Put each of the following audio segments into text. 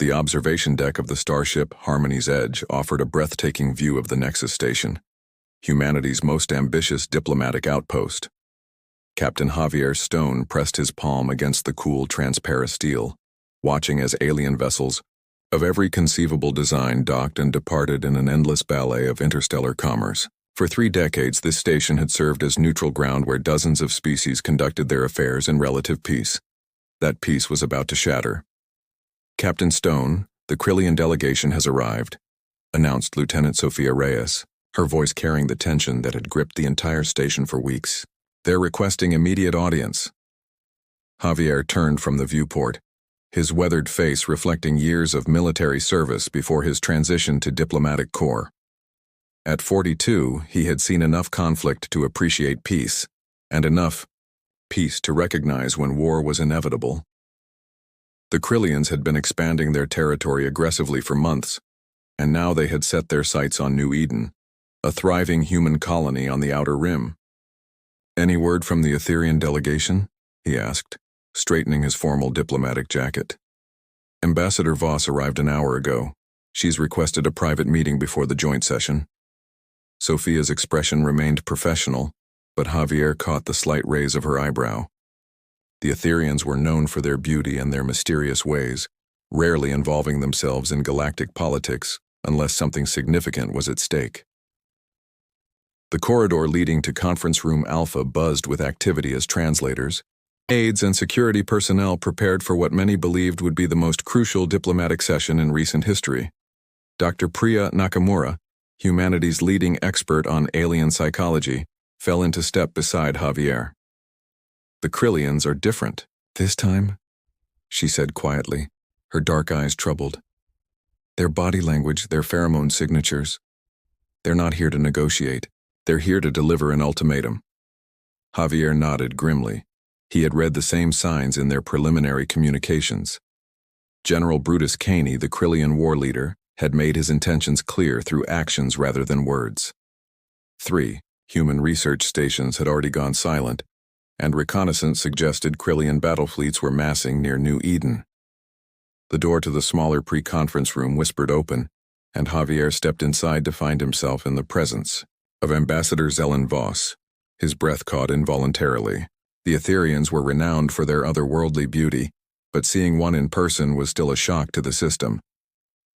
The observation deck of the starship Harmony's Edge offered a breathtaking view of the Nexus station, humanity's most ambitious diplomatic outpost. Captain Javier Stone pressed his palm against the cool, transparent steel, watching as alien vessels of every conceivable design docked and departed in an endless ballet of interstellar commerce. For 3 decades, this station had served as neutral ground where dozens of species conducted their affairs in relative peace. That peace was about to shatter. "Captain Stone, the Krillian delegation has arrived," announced Lieutenant Sophia Reyes, her voice carrying the tension that had gripped the entire station for weeks. "They're requesting immediate audience." Javier turned from the viewport, his weathered face reflecting years of military service before his transition to diplomatic corps. At 42, he had seen enough conflict to appreciate peace, and enough peace to recognize when war was inevitable. The Krillians had been expanding their territory aggressively for months, and now they had set their sights on New Eden, a thriving human colony on the outer rim. "Any word from the Etherian delegation?" he asked, straightening his formal diplomatic jacket. "Ambassador Voss arrived an hour ago. She's requested a private meeting before the joint session." Sophia's expression remained professional, but Javier caught the slight raise of her eyebrow. The Etherians were known for their beauty and their mysterious ways, rarely involving themselves in galactic politics unless something significant was at stake. The corridor leading to Conference Room Alpha buzzed with activity as translators, aides, and security personnel prepared for what many believed would be the most crucial diplomatic session in recent history. Dr. Priya Nakamura, humanity's leading expert on alien psychology, fell into step beside Javier. "The Krillians are different this time," she said quietly, her dark eyes troubled. "Their body language, their pheromone signatures. They're not here to negotiate. They're here to deliver an ultimatum." Javier nodded grimly. He had read the same signs in their preliminary communications. General Brutus Caney, the Krillian war leader, had made his intentions clear through actions rather than words. 3 human research stations had already gone silent, and reconnaissance suggested Krillian battle fleets were massing near New Eden. The door to the smaller pre-conference room whispered open, and Javier stepped inside to find himself in the presence of Ambassador Zelen Voss. His breath caught involuntarily. The Etherians were renowned for their otherworldly beauty, but seeing one in person was still a shock to the system.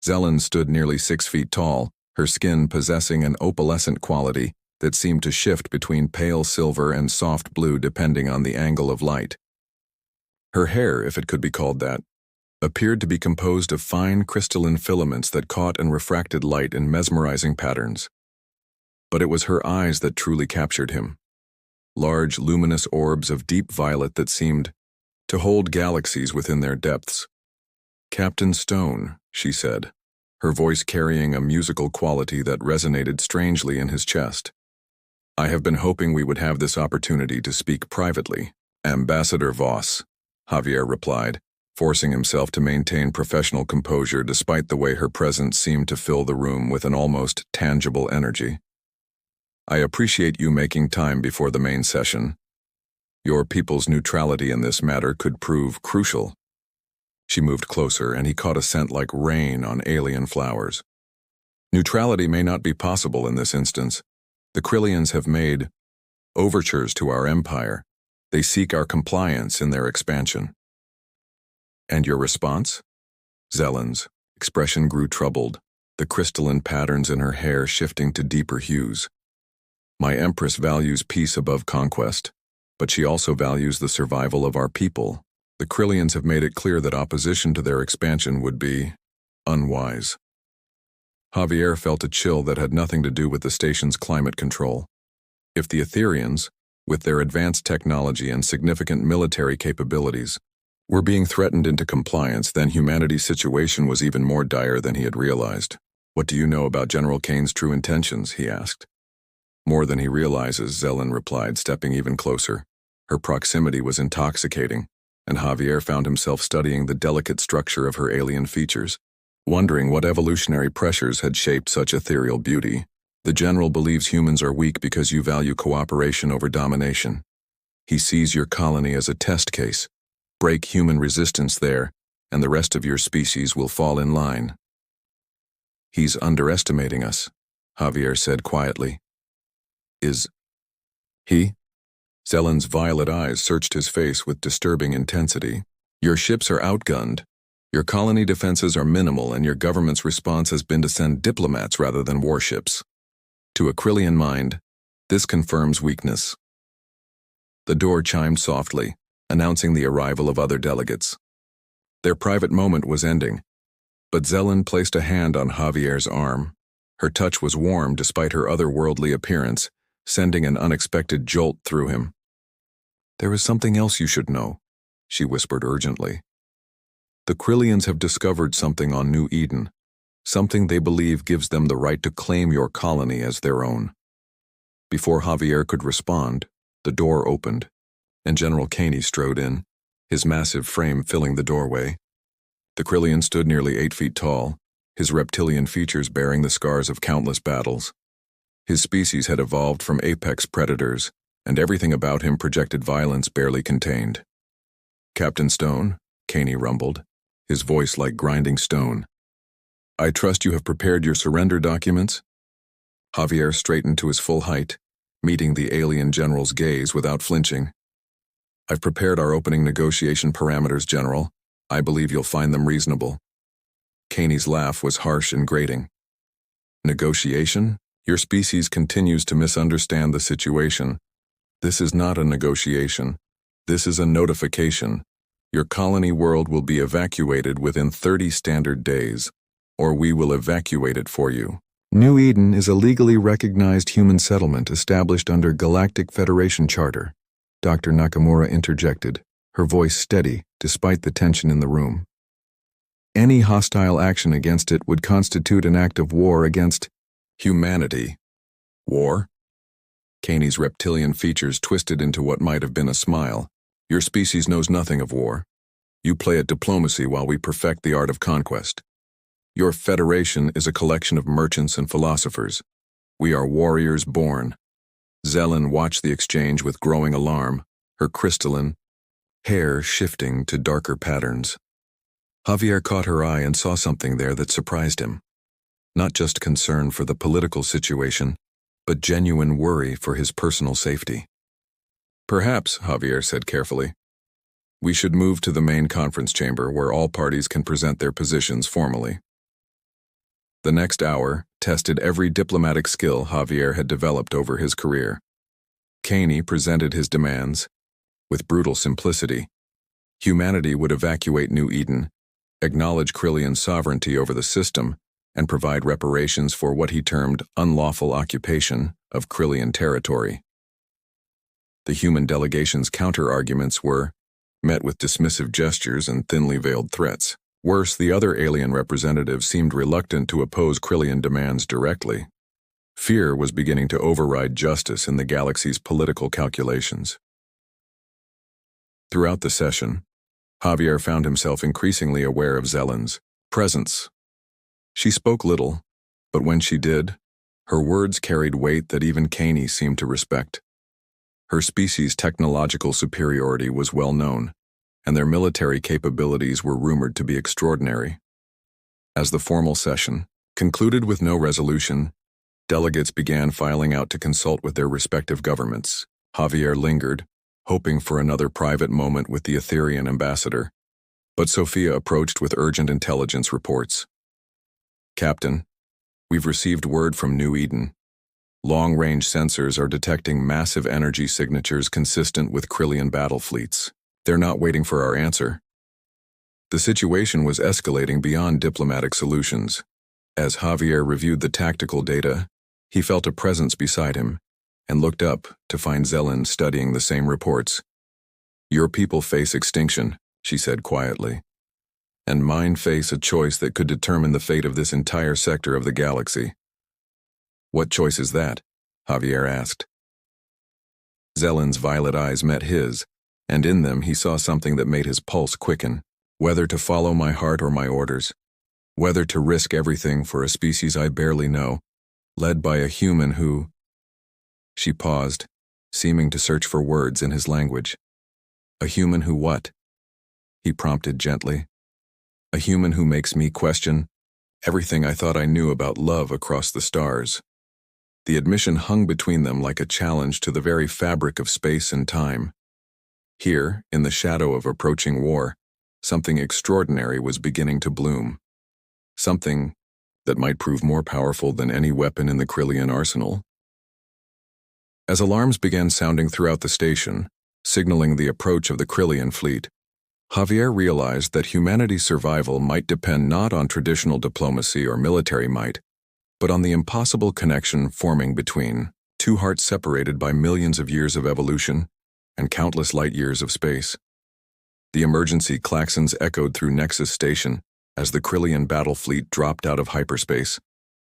Zelen stood nearly 6 feet tall, her skin possessing an opalescent quality that seemed to shift between pale silver and soft blue depending on the angle of light. Her hair, if it could be called that, appeared to be composed of fine crystalline filaments that caught and refracted light in mesmerizing patterns. But it was her eyes that truly captured him. Large, luminous orbs of deep violet that seemed to hold galaxies within their depths. "Captain Stone," she said, her voice carrying a musical quality that resonated strangely in his chest. "I have been hoping we would have this opportunity to speak privately." "Ambassador Voss," Javier replied, forcing himself to maintain professional composure despite the way her presence seemed to fill the room with an almost tangible energy. "I appreciate you making time before the main session. Your people's neutrality in this matter could prove crucial." She moved closer, and he caught a scent like rain on alien flowers. "Neutrality may not be possible in this instance. The Krillians have made overtures to our empire. They seek our compliance in their expansion." "And your response?" Zelen's expression grew troubled, the crystalline patterns in her hair shifting to deeper hues. "My Empress values peace above conquest, but she also values the survival of our people. The Krillians have made it clear that opposition to their expansion would be unwise." Javier felt a chill that had nothing to do with the station's climate control. If the Etherians, with their advanced technology and significant military capabilities, were being threatened into compliance, then humanity's situation was even more dire than he had realized. "What do you know about General Kane's true intentions?" he asked. "More than he realizes," Zelen replied, stepping even closer. Her proximity was intoxicating, and Javier found himself studying the delicate structure of her alien features, wondering what evolutionary pressures had shaped such ethereal beauty. "The general believes humans are weak because you value cooperation over domination. He sees your colony as a test case. Break human resistance there, and the rest of your species will fall in line. He's underestimating us, Javier said quietly. Is he? Zelen's violet eyes searched his face with disturbing intensity. Your ships are outgunned. Your colony defenses are minimal, and your government's response has been to send diplomats rather than warships. To a Krillian mind, this confirms weakness. The door chimed softly, announcing the arrival of other delegates. Their private moment was ending, but Zelen placed a hand on Javier's arm. Her touch was warm despite her otherworldly appearance, sending an unexpected jolt through him. There is something else you should know, she whispered urgently. The Krillians have discovered something on New Eden, something they believe gives them the right to claim your colony as their own. Before Javier could respond, the door opened, and General Caney strode in, his massive frame filling the doorway. The Krillian stood nearly 8 feet tall, his reptilian features bearing the scars of countless battles. His species had evolved from apex predators, and everything about him projected violence barely contained. Captain Stone, Caney rumbled, his voice like grinding stone. I trust you have prepared your surrender documents? Javier straightened to his full height, meeting the alien general's gaze without flinching. I've prepared our opening negotiation parameters, General. I believe you'll find them reasonable. Caney's laugh was harsh and grating. Negotiation? Your species continues to misunderstand the situation. This is not a negotiation. This is a notification. Your colony world will be evacuated within 30 standard days, or we will evacuate it for you. New Eden is a legally recognized human settlement established under Galactic Federation Charter, Dr. Nakamura interjected, her voice steady despite the tension in the room. Any hostile action against it would constitute an act of war against humanity. War? Caney's reptilian features twisted into what might have been a smile. Your species knows nothing of war. You play at diplomacy while we perfect the art of conquest. Your federation is a collection of merchants and philosophers. We are warriors born. Zelen watched the exchange with growing alarm, her crystalline hair shifting to darker patterns. Javier caught her eye and saw something there that surprised him. Not just concern for the political situation, but genuine worry for his personal safety. Perhaps, Javier said carefully, we should move to the main conference chamber where all parties can present their positions formally. The next hour tested every diplomatic skill Javier had developed over his career. Caney presented his demands with brutal simplicity. Humanity would evacuate New Eden, acknowledge Krillian sovereignty over the system, and provide reparations for what he termed unlawful occupation of Krillian territory. The human delegation's counter-arguments were met with dismissive gestures and thinly veiled threats. Worse, the other alien representatives seemed reluctant to oppose Krillian demands directly. Fear was beginning to override justice in the galaxy's political calculations. Throughout the session, Javier found himself increasingly aware of Zelen's presence. She spoke little, but when she did, her words carried weight that even Caney seemed to respect. Her species' technological superiority was well known, and their military capabilities were rumored to be extraordinary. As the formal session concluded with no resolution, delegates began filing out to consult with their respective governments. Javier lingered, hoping for another private moment with the Etherian ambassador, but Sophia approached with urgent intelligence reports. Captain, we've received word from New Eden. Long-range sensors are detecting massive energy signatures consistent with Krillian battle fleets. They're not waiting for our answer. The situation was escalating beyond diplomatic solutions. As Javier reviewed the tactical data, he felt a presence beside him and looked up to find Zelen studying the same reports. Your people face extinction, she said quietly, and mine face a choice that could determine the fate of this entire sector of the galaxy. What choice is that? Javier asked. Zelen's violet eyes met his, and in them he saw something that made his pulse quicken. Whether to follow my heart or my orders, whether to risk everything for a species I barely know, led by a human who... She paused, seeming to search for words in his language. A human who what? He prompted gently. A human who makes me question everything I thought I knew about love across the stars. The admission hung between them like a challenge to the very fabric of space and time. Here, in the shadow of approaching war, something extraordinary was beginning to bloom. Something that might prove more powerful than any weapon in the Krillian arsenal. As alarms began sounding throughout the station, signaling the approach of the Krillian fleet, Javier realized that humanity's survival might depend not on traditional diplomacy or military might, but on the impossible connection forming between two hearts separated by millions of years of evolution and countless light years of space. The emergency klaxons echoed through Nexus Station as the Krillian battle fleet dropped out of hyperspace,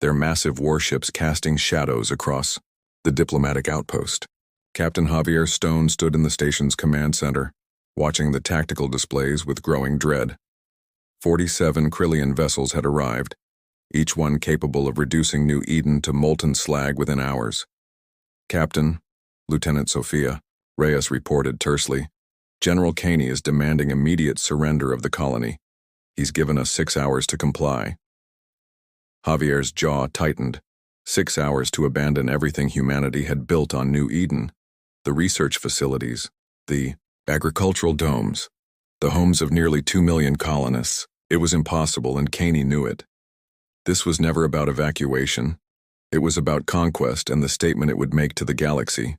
their massive warships casting shadows across the diplomatic outpost. Captain Javier Stone stood in the station's command center, watching the tactical displays with growing dread. 47 Krillian vessels had arrived, each one capable of reducing New Eden to molten slag within hours. Captain, Lieutenant Sophia, Reyes reported tersely, General Caney is demanding immediate surrender of the colony. He's given us 6 hours to comply. Javier's jaw tightened. 6 hours to abandon everything humanity had built on New Eden. The research facilities, the agricultural domes, the homes of nearly 2 million colonists. It was impossible, and Caney knew it. This was never about evacuation. It was about conquest and the statement it would make to the galaxy.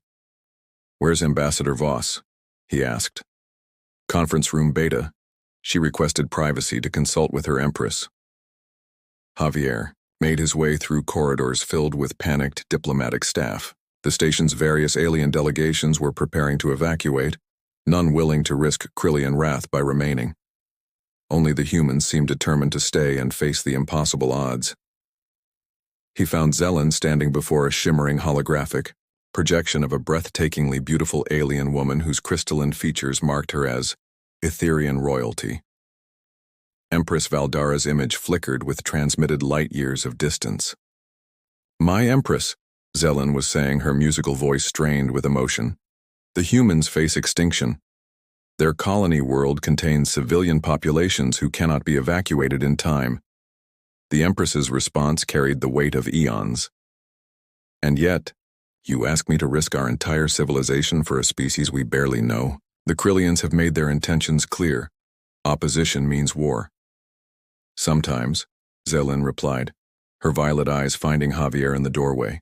"Where's Ambassador Voss?" he asked. "Conference room Beta." She requested privacy to consult with her Empress. Javier made his way through corridors filled with panicked diplomatic staff. The station's various alien delegations were preparing to evacuate, none willing to risk Krillian wrath by remaining. Only the humans seemed determined to stay and face the impossible odds. He found Zelen standing before a shimmering holographic projection of a breathtakingly beautiful alien woman whose crystalline features marked her as Etherian royalty. Empress Valdara's image flickered with transmitted light years of distance. "My Empress," Zelen was saying, her musical voice strained with emotion. "The humans face extinction. Their colony world contains civilian populations who cannot be evacuated in time." The Empress's response carried the weight of eons. "And yet, you ask me to risk our entire civilization for a species we barely know? The Krillians have made their intentions clear. Opposition means war." "Sometimes," Zelen replied, her violet eyes finding Javier in the doorway.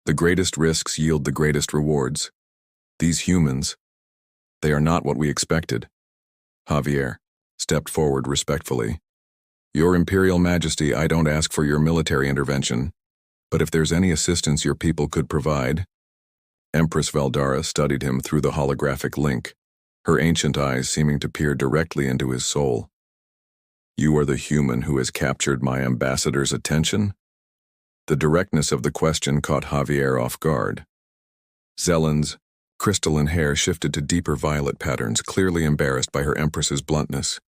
"The greatest risks yield the greatest rewards. These humans, they are not what we expected." Javier stepped forward respectfully. "Your Imperial Majesty, I don't ask for your military intervention, but if there's any assistance your people could provide." Empress Valdara studied him through the holographic link, her ancient eyes seeming to peer directly into his soul. "You are the human who has captured my ambassador's attention?" The directness of the question caught Javier off guard. Zelen's crystalline hair shifted to deeper violet patterns, clearly embarrassed by her Empress's bluntness.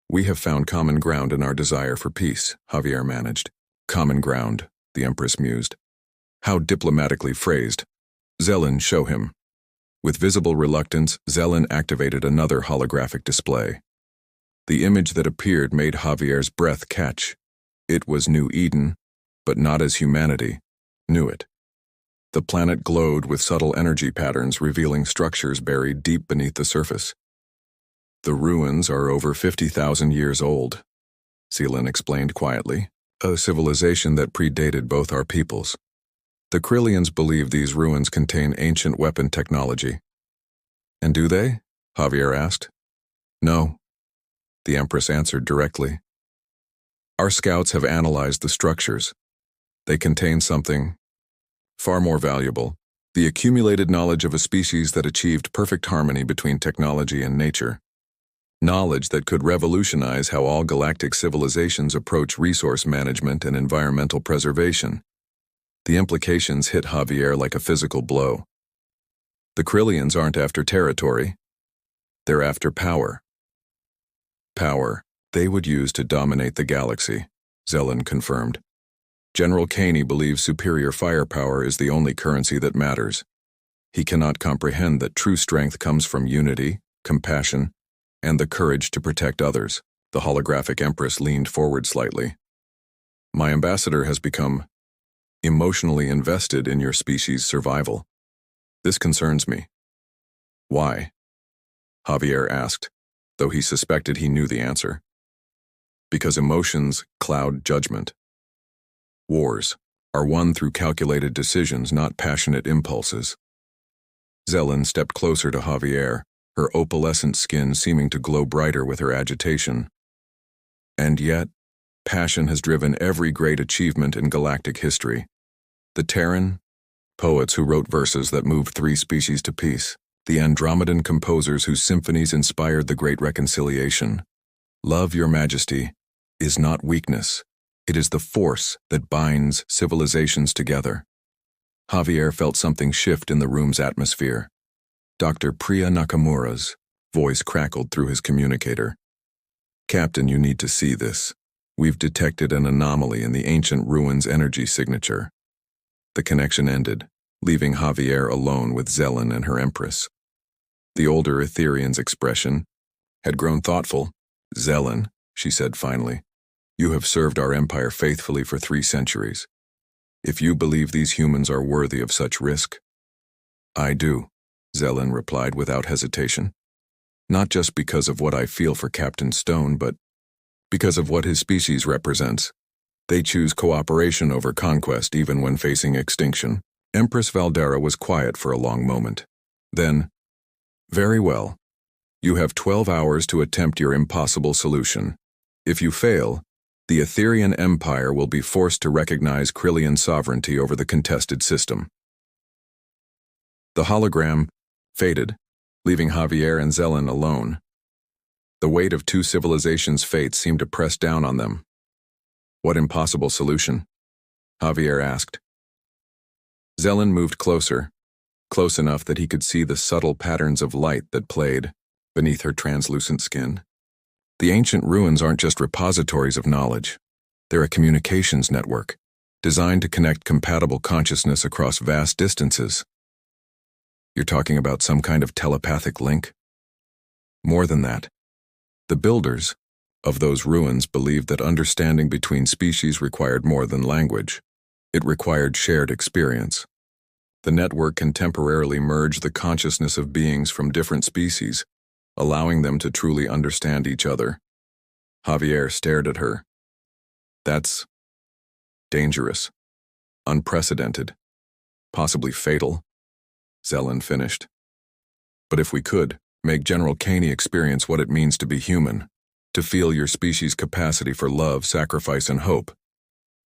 We have found common ground in our desire for peace," Javier managed. "Common ground," the Empress mused. "How diplomatically phrased." "Zelen, show him." With visible reluctance, Zelen activated another holographic display. The image that appeared made Javier's breath catch. It was New Eden, but not as humanity knew it. The planet glowed with subtle energy patterns revealing structures buried deep beneath the surface. "The ruins are over 50,000 years old," Zelen explained quietly, "a civilization that predated both our peoples. The Krillians believe these ruins contain ancient weapon technology." "And do they?" Javier asked. "No," the Empress answered directly. "Our scouts have analyzed the structures. They contain something far more valuable, the accumulated knowledge of a species that achieved perfect harmony between technology and nature. Knowledge that could revolutionize how all galactic civilizations approach resource management and environmental preservation." The implications hit Javier like a physical blow. The Krillians aren't after territory. They're after power. Power they would use to dominate the galaxy, Zelen confirmed. General Caney believes superior firepower is the only currency that matters. He cannot comprehend that true strength comes from unity, compassion, and the courage to protect others. The holographic empress leaned forward slightly. My ambassador has become emotionally invested in your species' survival. This concerns me. Why? Javier asked, though he suspected he knew the answer. Because emotions cloud judgment. Wars are won through calculated decisions, not passionate impulses. Zelen stepped closer to Javier, her opalescent skin seeming to glow brighter with her agitation. And yet, passion has driven every great achievement in galactic history. The Terran, poets who wrote verses that moved 3 species to peace. The Andromedan composers whose symphonies inspired the Great Reconciliation. Love, Your Majesty, is not weakness. It is the force that binds civilizations together. Javier felt something shift in the room's atmosphere. Dr. Priya Nakamura's voice crackled through his communicator. Captain, you need to see this. We've detected an anomaly in the ancient ruins' energy signature. The connection ended, leaving Javier alone with Zelen and her empress. The older Etherean's expression had grown thoughtful. Zelen, she said finally, you have served our empire faithfully for 3 centuries. If you believe these humans are worthy of such risk, I do, Zelen replied without hesitation. Not just because of what I feel for Captain Stone, but because of what his species represents. They choose cooperation over conquest even when facing extinction. Empress Valdera was quiet for a long moment. Then, very well. You have 12 hours to attempt your impossible solution. If you fail, the Etherean Empire will be forced to recognize Krillian sovereignty over the contested system. The hologram faded, leaving Javier and Zelen alone. The weight of 2 civilizations' fate seemed to press down on them. What impossible solution? Javier asked. Zelen moved closer, close enough that he could see the subtle patterns of light that played beneath her translucent skin. The ancient ruins aren't just repositories of knowledge. They're a communications network, designed to connect compatible consciousness across vast distances. You're talking about some kind of telepathic link? More than that. The builders of those ruins believed that understanding between species required more than language. It required shared experience. The network can temporarily merge the consciousness of beings from different species, allowing them to truly understand each other. Javier stared at her. That's dangerous, unprecedented, possibly fatal, Zelen finished. But if we could, make General Caney experience what it means to be human, to feel your species' capacity for love, sacrifice, and hope,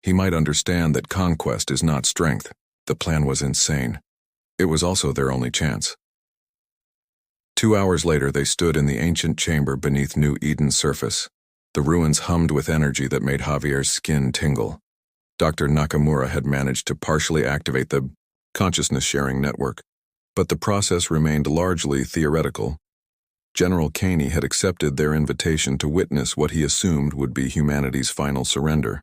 he might understand that conquest is not strength. The plan was insane. It was also their only chance. 2 hours later, they stood in the ancient chamber beneath New Eden's surface. The ruins hummed with energy that made Javier's skin tingle. Dr. Nakamura had managed to partially activate the consciousness-sharing network, but the process remained largely theoretical. General Caney had accepted their invitation to witness what he assumed would be humanity's final surrender.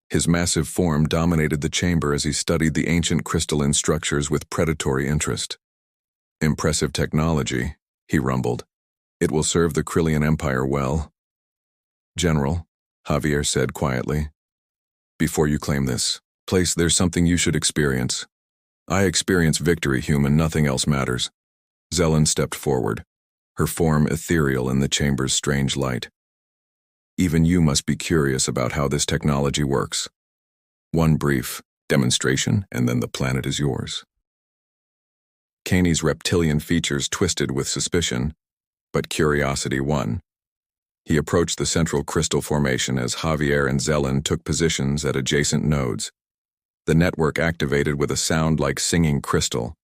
His massive form dominated the chamber as he studied the ancient crystalline structures with predatory interest. Impressive technology, he rumbled. It will serve the Krillian Empire well. General, Javier said quietly, before you claim this place, there's something you should experience. I experience victory, human, nothing else matters. Zelen stepped forward, her form ethereal in the chamber's strange light. Even you must be curious about how this technology works. One brief demonstration, and then the planet is yours. Caney's reptilian features twisted with suspicion, but curiosity won. He approached the central crystal formation as Javier and Zelen took positions at adjacent nodes. The network activated with a sound like singing crystal.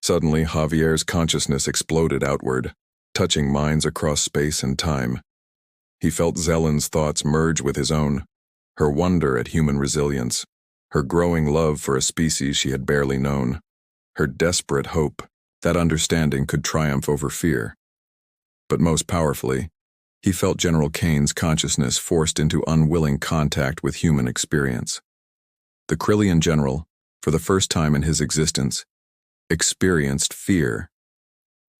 Suddenly, Javier's consciousness exploded outward, touching minds across space and time. He felt Zelen's thoughts merge with his own, her wonder at human resilience, her growing love for a species she had barely known, her desperate hope that understanding could triumph over fear. But most powerfully, he felt General Kane's consciousness forced into unwilling contact with human experience. The Krillian general, for the first time in his existence, experienced fear.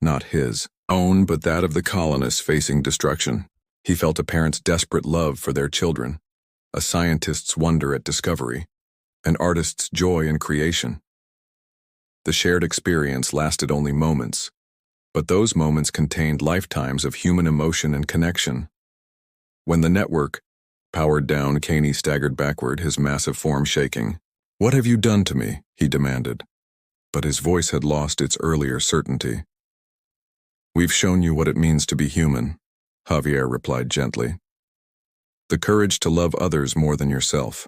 Not his, own but that of the colonists facing destruction. He felt a parent's desperate love for their children, a scientist's wonder at discovery, an artist's joy in creation. The shared experience lasted only moments, but those moments contained lifetimes of human emotion and connection. When the network powered down, Caney staggered backward, his massive form shaking. "What have you done to me?" he demanded. But his voice had lost its earlier certainty. "We've shown you what it means to be human," Javier replied gently. "The courage to love others more than yourself,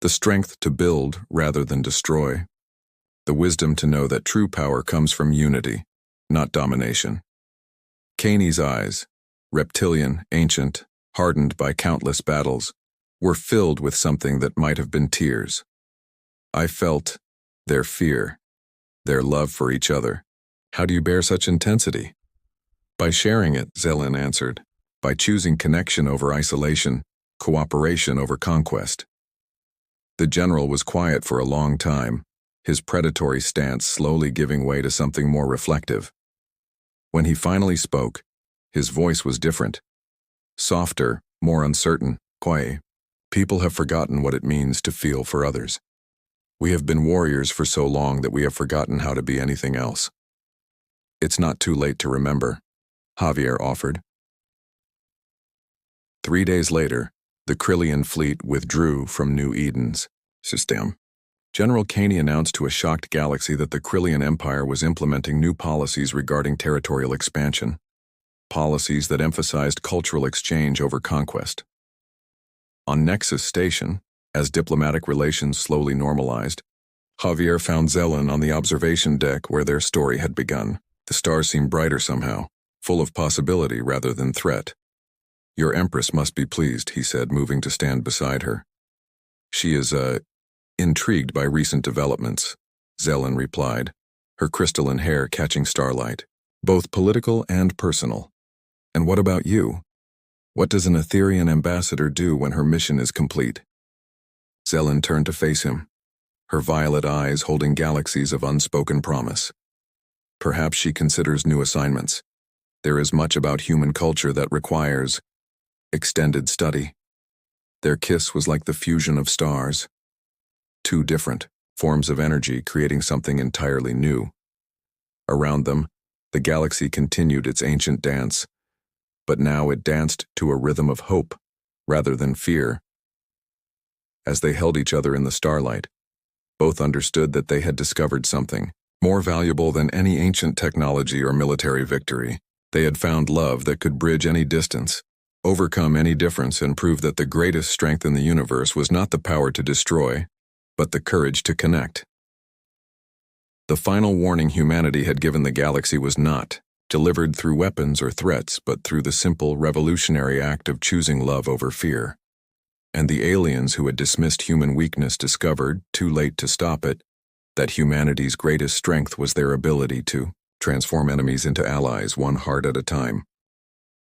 the strength to build rather than destroy, the wisdom to know that true power comes from unity, not domination." Caney's eyes, reptilian, ancient, hardened by countless battles, were filled with something that might have been tears. "I felt their fear, their love for each other." "How do you bear such intensity?" "By sharing it," Zelen answered. "By choosing connection over isolation, cooperation over conquest." The general was quiet for a long time, his predatory stance slowly giving way to something more reflective. When he finally spoke, his voice was different. Softer, more uncertain, quiet. "People have forgotten what it means to feel for others. We have been warriors for so long that we have forgotten how to be anything else." "It's not too late to remember," Javier offered. 3 days later, the Krillian fleet withdrew from New Eden's system. General Caney announced to a shocked galaxy that the Krillian Empire was implementing new policies regarding territorial expansion, policies that emphasized cultural exchange over conquest. On Nexus Station, as diplomatic relations slowly normalized, Javier found Zelen on the observation deck where their story had begun. The stars seemed brighter somehow, full of possibility rather than threat. "Your Empress must be pleased," he said, moving to stand beside her. "She is, intrigued by recent developments," Zelen replied, her crystalline hair catching starlight. "Both political and personal. And what about you? What does an Etherian ambassador do when her mission is complete?" Zelen turned to face him, her violet eyes holding galaxies of unspoken promise. "Perhaps she considers new assignments. There is much about human culture that requires extended study." Their kiss was like the fusion of stars. Two different forms of energy creating something entirely new. Around them, the galaxy continued its ancient dance, but now it danced to a rhythm of hope rather than fear. As they held each other in the starlight, both understood that they had discovered something more valuable than any ancient technology or military victory. They had found love that could bridge any distance, overcome any difference, and prove that the greatest strength in the universe was not the power to destroy, but the courage to connect. The final warning humanity had given the galaxy was not delivered through weapons or threats, but through the simple, revolutionary act of choosing love over fear. And the aliens who had dismissed human weakness discovered, too late to stop it, that humanity's greatest strength was their ability to transform enemies into allies, one heart at a time.